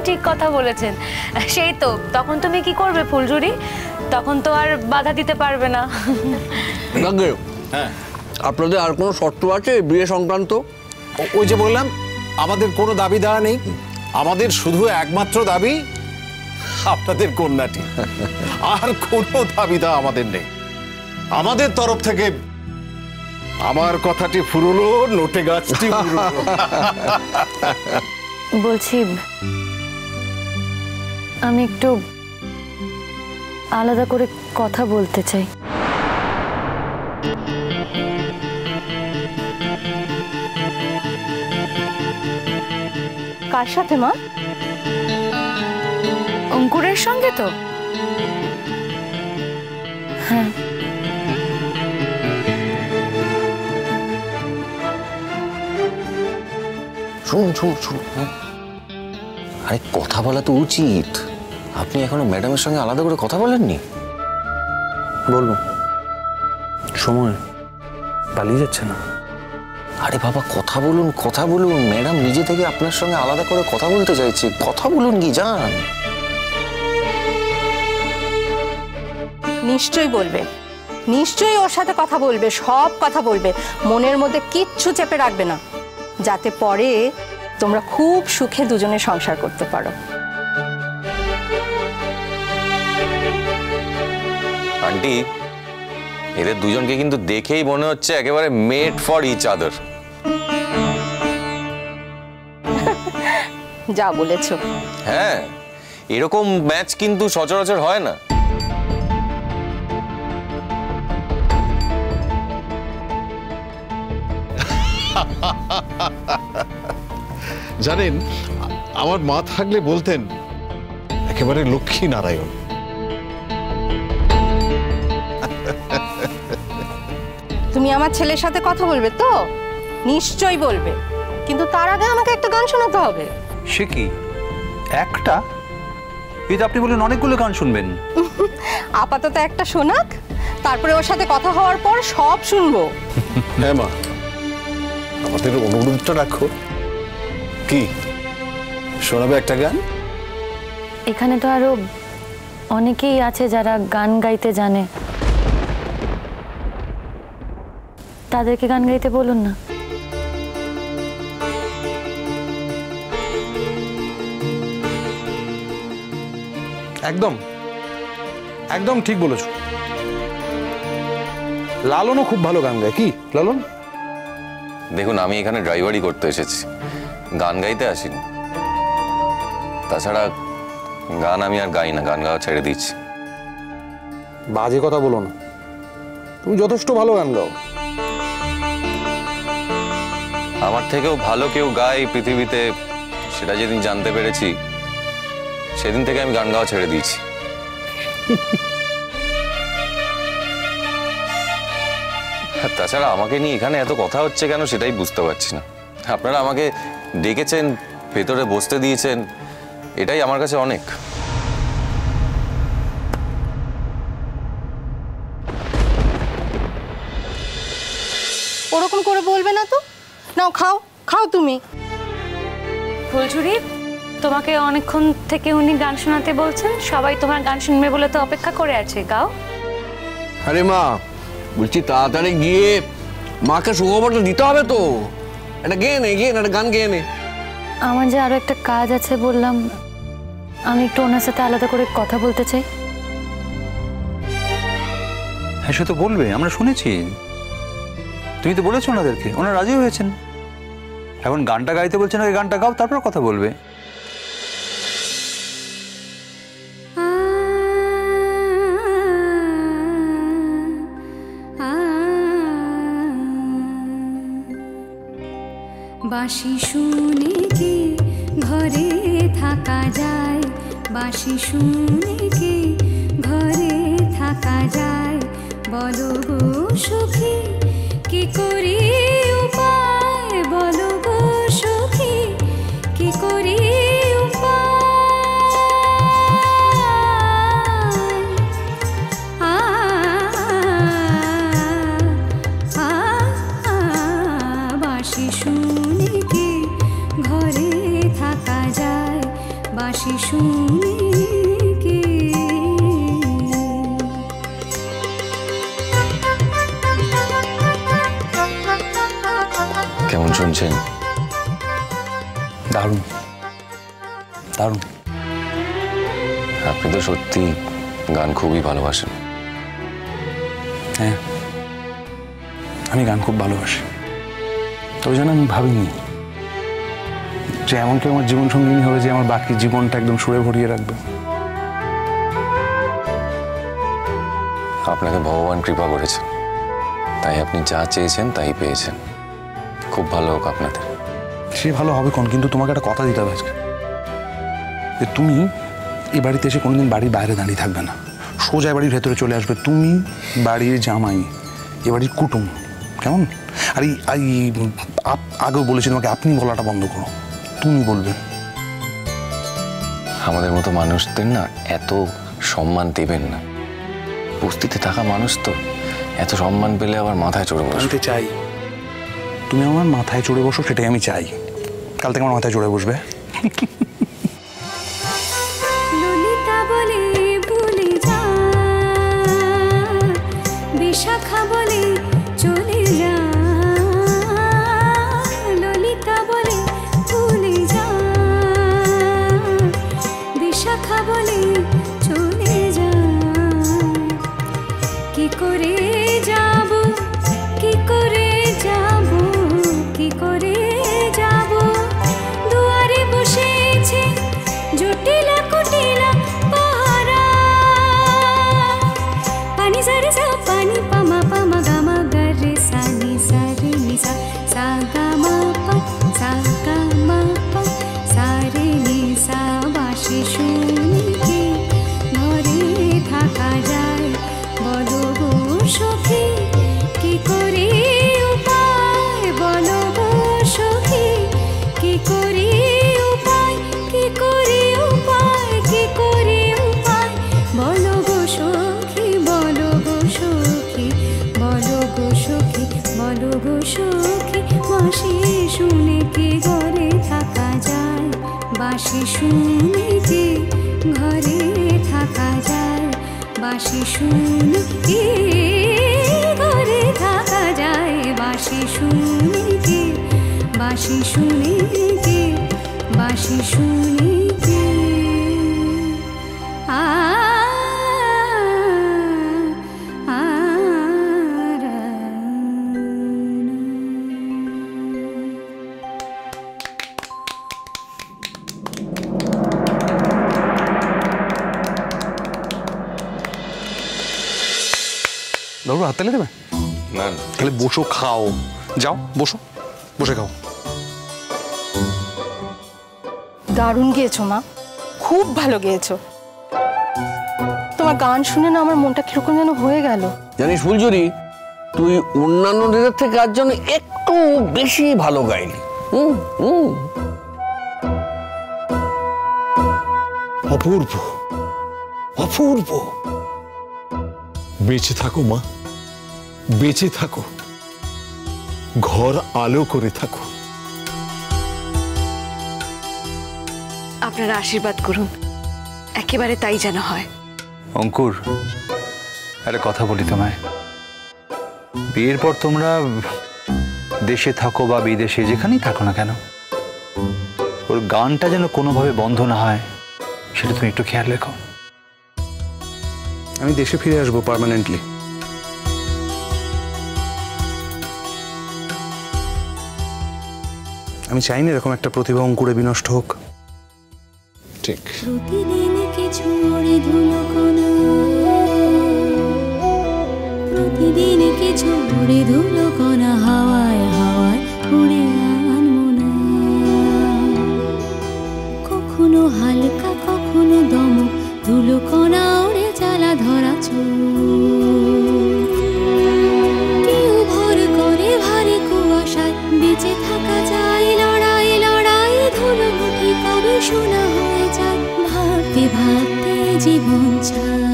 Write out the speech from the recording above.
ঠিক কথা বলেছেন। সেই তো, তখন তুমি কি করবে ফুলঝুরি? তখন তো আর বাধা দিতে পারবে না। হ্যাঁ, আপনাদের আর কোনো শর্ত আছে বিয়ে সংক্রান্ত? ওই যে বললাম, আমাদের কোনো দাবি দেওয়া নেই। আমাদের শুধু একমাত্র দাবি আপনাদের কন্যাটি, আর কোনো দাবি দেওয়া আমাদের নেই। আমাদের তরফ থেকে আমার কথাটি ফুরলো, নোটে গাছটি ফুরলো। বলছি, আমি একটু আলাদা করে কথা বলতে চাই। কার সাথে মা? অঙ্কুরের সঙ্গে তো? হ্যাঁ। শুনুন শুনুন শুনুন, আরে কথা বলা তো উচিত। আপনি এখনো ম্যাডামের সঙ্গে আলাদা করে কথা বলেননি? বলবো, সময় পালিয়ে যাচ্ছে না। আরে বাবা কথা বলুন কথা বলুন, ম্যাডাম নিজে থেকে আপনার সঙ্গে আলাদা করে কথা বলতে চাইছে। কথা বলুন কি, যান। নিশ্চয়ই বলবে, নিশ্চয়ই ওর সাথে কথা বলবে, সব কথা বলবে। মনের মধ্যে কিচ্ছু চেপে রাখবে না, যাতে পরে তোমরা খুব সুখে দুজনে সংসার করতে পারো। আন্টি, এদের দুজনকে কিন্তু দেখেই মনে হচ্ছে একেবারে মেড ফর ইচ আদার। যা বলেছো। হ্যাঁ, এরকম ম্যাচ কিন্তু সচরাচর হয় না। জানেন, আমার মা থাকলে বলতেন একেবারে লক্ষ্মী নারায়ণ। তুমি আমার ছেলের সাথে কথা বলবে তো? নিশ্চয়ই বলবে, কিন্তু তার আগে আমাকে একটা গান শোনাতে হবে। সে কি একটা? এই তো আপনি বললেন অনেকগুলো গান শুনবেন। আপাতত একটা শোনাক, তারপরে ওর সাথে কথা হওয়ার পর সব শুনবো। হ্যাঁ মা, আমাদের অনুরোধটা রাখো। কি শোনাবে একটা গান? এখানে তো আরো অনেকেই আছে যারা গান গাইতে জানে, তাদেরকে গান গাইতে বলুন না। একদম একদম ঠিক বলেছ। লালনও খুব ভালো গান গায়। কি লালন? দেখুন, আমি এখানে ড্রাইভারি করতে এসেছি, গান গাইতে আসিনি। তাছাড়া গান আমি আর গাই না, গান গাওয়া ছেড়ে দিচ্ছি। বাজে কথা বলো না, তুমি যথেষ্ট ভালো গান গাও। আমার থেকেও ভালো কেউ গায় পৃথিবীতে, সেটা যেদিন জানতে পেরেছি সেদিন থেকে আমি গান গাওয়া ছেড়ে দিয়েছি। তাছাড়া আমাকে নিয়ে এখানে এত কথা হচ্ছে কেন সেটাই বুঝতে পারছি না। আপনারা আমাকে ডেকেছেন, ভেতরে বসতে দিয়েছেন, এটাই আমার কাছে অনেক। ওরকম করে বলবে না তো। নাও খাও, খাও তুমি। ফুলঝুরি, তোমাকে অনেকক্ষণ থেকে উনি গান শোনাতে বলছেন, সবাই তোমার গান শুনবে বলে তো অপেক্ষা করে আছে, গাও। আরে মা, বলছি তাড়াতাড়ি গিয়ে মাকে সুখবরটা দিতে হবে তো। একটা গেয়ে নে, একটা গান গেয়ে নে। আমার যে আরো একটা কাজ আছে বললাম, আমি একটু ওনার সাথে আলাদা করে কথা বলতে চাই। হ্যাঁ, সে তো বলবে, আমরা শুনেছি। তুমি তো বলেছো ওনাদেরকে, ওনারা রাজি হয়েছেন। এখন গানটা গাইতে বলছেন, ওই গানটা গাও, তারপর কথা বলবে। বাঁশি শুনে কি ঘরে থাকা যায়, বাঁশি শুনে কি ঘরে থাকা যায়, বলো গো সখী কি করি উপায়, বলো গো সখী কি করি বাঁশি শুনে কে। কেমন শুনছেন? দারুণ দারুণ। আপনি তো সত্যি গান খুবই ভালোবাসেন। হ্যাঁ, আমি গান খুব ভালোবাসি। তবে যেন আমি ভাবিনি যে এমন কেউ আমার জীবন সঙ্গিনী হবে যে আমার বাকি জীবনটা একদম সুরে ভরিয়ে রাখবে। আপনাকে ভগবান কৃপা করেছেন, তাই আপনি যা চেয়েছেন তাই পেয়েছেন। খুব ভালো হোক আপনাদের। সে ভালো হবে কোন, কিন্তু তোমাকে একটা কথা দিতে হবে আজকে, যে তুমি এই বাড়িতে এসে কোনোদিন বাড়ির বাইরে দাঁড়িয়ে থাকবে না, সোজা বাড়ির ভেতরে চলে আসবে। তুমি বাড়ির জামাই, এ বাড়ির কুটুম, কেমন? আর এই আগেও বলেছি তোমাকে, আপনি বলাটা বন্ধ করো, তুমি বলবে। আমাদের মতো মানুষদের না এত সম্মান দেবেন না। বস্তিতে থাকা মানুষ তো এত সম্মান পেলে আবার মাথায় চড়ে বসে। আমি তো চাই তুমি আমার মাথায় চড়ে বসো, সেটাই আমি চাই। কাল থেকে আমার মাথায় চড়ে বসবে। ললিতা বলে ভুলে যা, বিশাখা বলে চলে যা, ললিতা বলে ভুলে যা, বিশাখা বলে চলে যা। কি করে যাব, কি করে যাব, কি করে যাব, দুয়ারে বসেছে জটিলা কুটিলা পাহারা। পানি সারে সা পানি পামা পামা গামা গরে সানি সারে নিসা সা গামা পা সা গামা পা সারে নিসা। বাঁশি শুনে কি ঘরে থাকা যায়, বলো গো সখী কি করে উপায়, বলো গো সখী কি করে উপায়, কি করে উপায়, কি করে উপায়, বলো গো সখী, বলো গো সখী, বলো গো সখী, বলো গো সখী। বাঁশি শুনে কি ঘরে থাকা যায়, বাঁশি শুনে কি ঘরে থাকা যায়, বাঁশি শুনে কি ঘরে থাকা যায়, বাঁশি শুনে কি, বাঁশি শুনে কি, বাঁশি শুনে কি। আ আ রা। বাবু হাত তালে দেবে? না তাহলে বসো, খাও, যাও বসো, বসে খাও। দারুণ গেয়েছো মা, খুব ভালো গেয়েছো। তোমার গান শুনে না আমার মনটা কিরকম যেন হয়ে গেল। জানিস ফুলঝুরি, তুই অন্যান্যদের থেকে আজ যেন একটু বেশি ভালো গাইলি। অপূর্ব, অপূর্ব। বেঁচে থাকো মা, বেঁচে থাকো, ঘর আলো করে থাকো। আপনারা আশীর্বাদ করুন, একেবারে তাই যেন হয়। অঙ্কুর, একটা কথা বলি তোমায়, বিয়ের পর তোমরা দেশে থাকো বা বিদেশে যেখানেই থাকো না কেন, ওর গানটা যেন কোনোভাবে বন্ধ না হয়, সেটা তুমি একটু খেয়াল রেখো। আমি দেশে ফিরে আসবো পার্মানেন্টলি। আমি চাই না এরকম একটা প্রতিভা অঙ্কুরে বিনষ্ট হোক। ঠিক। প্রতিদিন কিছু ওড়ে ধুলো কণা, প্রতিদিন কিছু ওড়ে ধুলো কণা, হাওয়ায় হাওয়ায় উড়ে আনমো না। কখনো হালকা কখনো দমক, ধুলো কণা ওড়ে জ্বালা ধরা চোখ। কেউ ভর করে ভারী কুয়াশায়, বেঁচে থাকা যায় লড়াই লড়াই, ধুলো মুঠি কবে শোনা হয়ে যায়, ভাবতে ভাবতে জীবন ছায়।